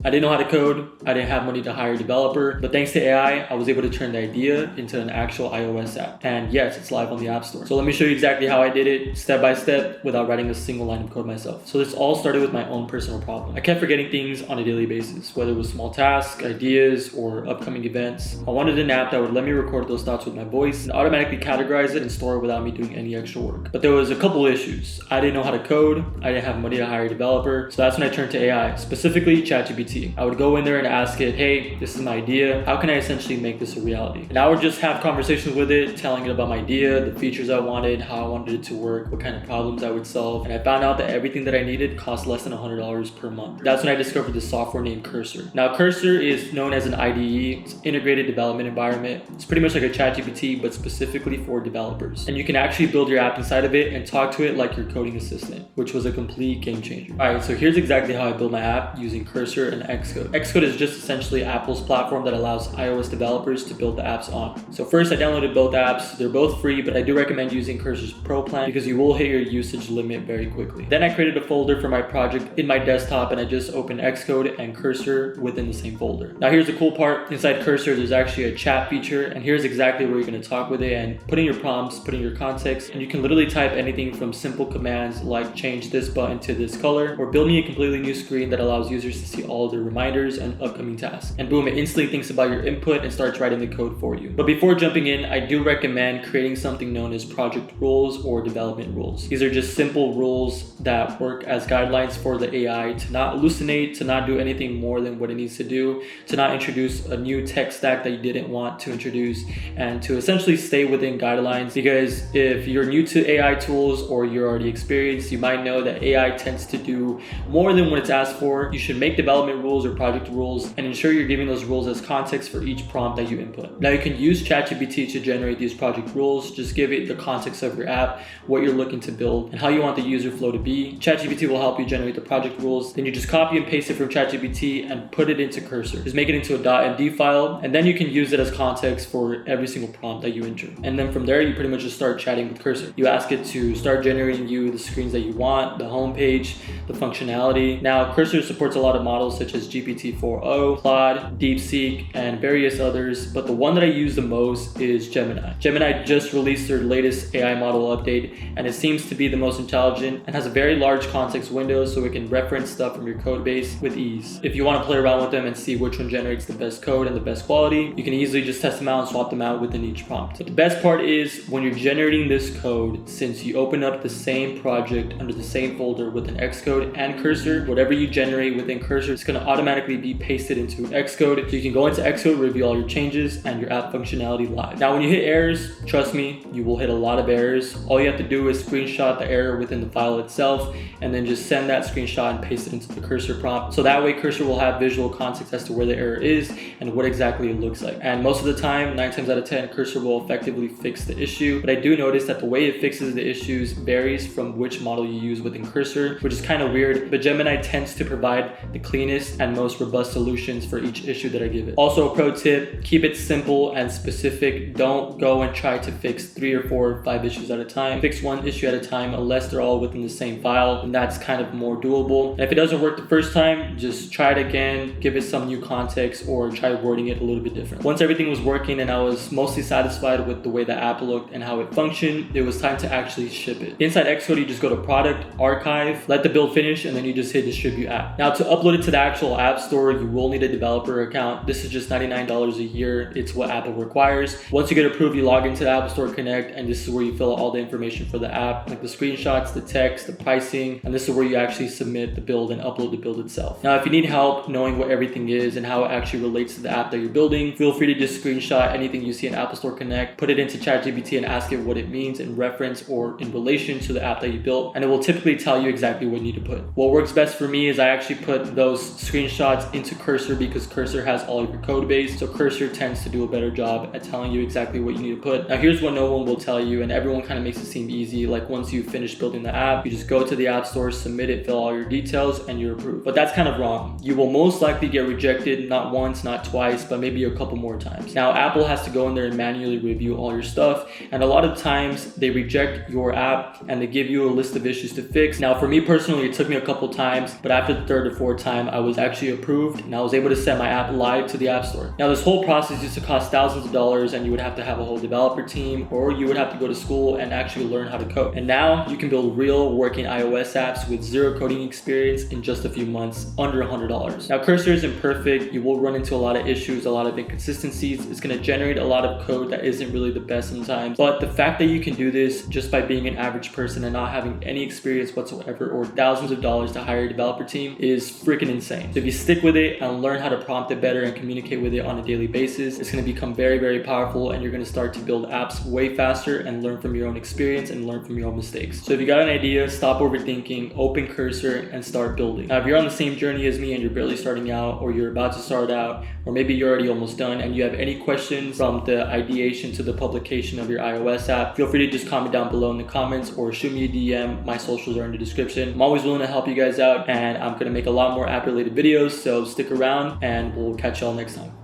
I didn't know how to code, I didn't have money to hire a developer, but thanks to AI, I was able to turn the idea into an actual iOS app. And yes, it's live on the App Store. So let me show you exactly how I did it step by step without writing a single line of code myself. So this all started with my own personal problem. I kept forgetting things on a daily basis, whether it was small tasks, ideas, or upcoming events. I wanted an app that would let me record those thoughts with my voice and automatically categorize it and store it without me doing any extra work. But there was a couple issues. I didn't know how to code, I didn't have money to hire a developer, so that's when I turned to AI, specifically ChatGPT. I would go in there and ask it, hey, this is my idea. How can I essentially make this a reality? And I would just have conversations with it, telling it about my idea, the features I wanted, how I wanted it to work, what kind of problems I would solve. And I found out that everything that I needed cost less than $100 per month. That's when I discovered this software named Cursor. Now, Cursor is known as an IDE. It's an integrated development environment. It's pretty much like a ChatGPT, but specifically for developers. And you can actually build your app inside of it and talk to it like your coding assistant, which was a complete game changer. All right, so here's exactly how I built my app using Cursor and Xcode. Xcode is just essentially Apple's platform that allows iOS developers to build the apps on. So first I downloaded both apps. They're both free, but I do recommend using Cursor's Pro plan because you will hit your usage limit very quickly. Then I created a folder for my project in my desktop and I just opened Xcode and Cursor within the same folder. Now here's the cool part. Inside Cursor, there's actually a chat feature, and here's exactly where you're going to talk with it and put in your prompts, put in your context, and you can literally type anything from simple commands like change this button to this color, or build me a completely new screen that allows users to see all of their reminders and upcoming tasks. And boom, it instantly thinks about your input and starts writing the code for you. But before jumping in, I do recommend creating something known as project rules or development rules. These are just simple rules that work as guidelines for the AI to not hallucinate, to not do anything more than what it needs to do, to not introduce a new tech stack that you didn't want to introduce, and to essentially stay within guidelines. Because if you're new to AI tools or you're already experienced, you might know that AI tends to do more than what it's asked for. You should make development rules or project rules and ensure you're giving those rules as context for each prompt that you input. Now you can use ChatGPT to generate these project rules. Just give it the context of your app, what you're looking to build, and how you want the user flow to be. ChatGPT will help you generate the project rules. Then you just copy and paste it from ChatGPT and put it into Cursor. Just make it into a .md file, and then you can use it as context for every single prompt that you enter. And then from there, you pretty much just start chatting with Cursor. You ask it to start generating you the screens that you want, the home page, the functionality. Now, Cursor supports a lot of models such as GPT-4o, Claude, DeepSeek, and various others, but the one that I use the most is Gemini. Gemini just released their latest AI model update, and it seems to be the most intelligent and has a very large context window so it can reference stuff from your code base with ease. If you want to play around with them and see which one generates the best code and the best quality, you can easily just test them out and swap them out within each prompt. But the best part is when you're generating this code, since you open up the same project under the same folder within Xcode and Cursor, whatever you generate within Cursor is going to automatically be pasted into Xcode. So you can go into Xcode, review all your changes and your app functionality live. Now when you hit errors, trust me, you will hit a lot of errors. All you have to do is screenshot the error within the file itself and then just send that screenshot and paste it into the Cursor prompt. So that way Cursor will have visual context as to where the error is and what exactly it looks like. And most of the time, 9 times out of 10, Cursor will effectively fix the issue. But I do notice that the way it fixes the issues varies from which model you use within Cursor, which is kind of weird, but Gemini tends to provide the cleanest and most robust solutions for each issue that I give it. Also, a pro tip, keep it simple and specific. Don't go and try to fix 3 or 4 or 5 issues at a time. Fix one issue at a time unless they're all within the same file, and that's kind of more doable. And if it doesn't work the first time, just try it again, give it some new context, or try wording it a little bit different. Once everything was working and I was mostly satisfied with the way the app looked and how it functioned, it was time to actually ship it. Inside Xcode, you just go to Product, Archive, let the build finish, and then you just hit Distribute App. Now to upload it to the actual App Store, you will need a developer account. This is just $99 a year. It's what Apple requires. Once you get approved, you log into the App Store Connect, and this is where you fill out all the information for the app, like the screenshots, the text, the pricing, and this is where you actually submit the build and upload the build itself. Now, if you need help knowing what everything is and how it actually relates to the app that you're building, feel free to just screenshot anything you see in Apple Store Connect, put it into ChatGPT and ask it what it means in reference or in relation to the app that you built, and it will typically tell you exactly what you need to put. What works best for me is I actually put those screenshots into Cursor because Cursor has all of your code base, so Cursor tends to do a better job at telling you exactly what you need to put. Now here's what no one will tell you, and everyone kind of makes it seem easy. Like once you finish building the app, you just go to the App Store, submit it, fill all your details, and you're approved. But that's kind of wrong. You will most likely get rejected, not once, not twice, but maybe a couple more times. Now Apple has to go in there and manually review all your stuff, and a lot of times they reject your app and they give you a list of issues to fix. Now for me personally, it took me a couple times, but after the third or fourth time, I was was actually approved and I was able to send my app live to the App Store. Now this whole process used to cost thousands of dollars and you would have to have a whole developer team, or you would have to go to school and actually learn how to code. And now you can build real working iOS apps with zero coding experience in just a few months, under $100. Now Cursor isn't perfect. You will run into a lot of issues, a lot of inconsistencies. It's going to generate a lot of code that isn't really the best sometimes. But the fact that you can do this just by being an average person and not having any experience whatsoever or thousands of dollars to hire a developer team is freaking insane. So if you stick with it and learn how to prompt it better and communicate with it on a daily basis, it's going to become very, very powerful, and you're going to start to build apps way faster and learn from your own experience and learn from your own mistakes. So if you got an idea, stop overthinking, open Cursor and start building. Now if you're on the same journey as me and you're barely starting out, or you're about to start out, or maybe you're already almost done and you have any questions from the ideation to the publication of your iOS app, feel free to just comment down below in the comments or shoot me a DM. My socials are in the description. I'm always willing to help you guys out, and I'm going to make a lot more app related videos, so stick around and we'll catch y'all next time.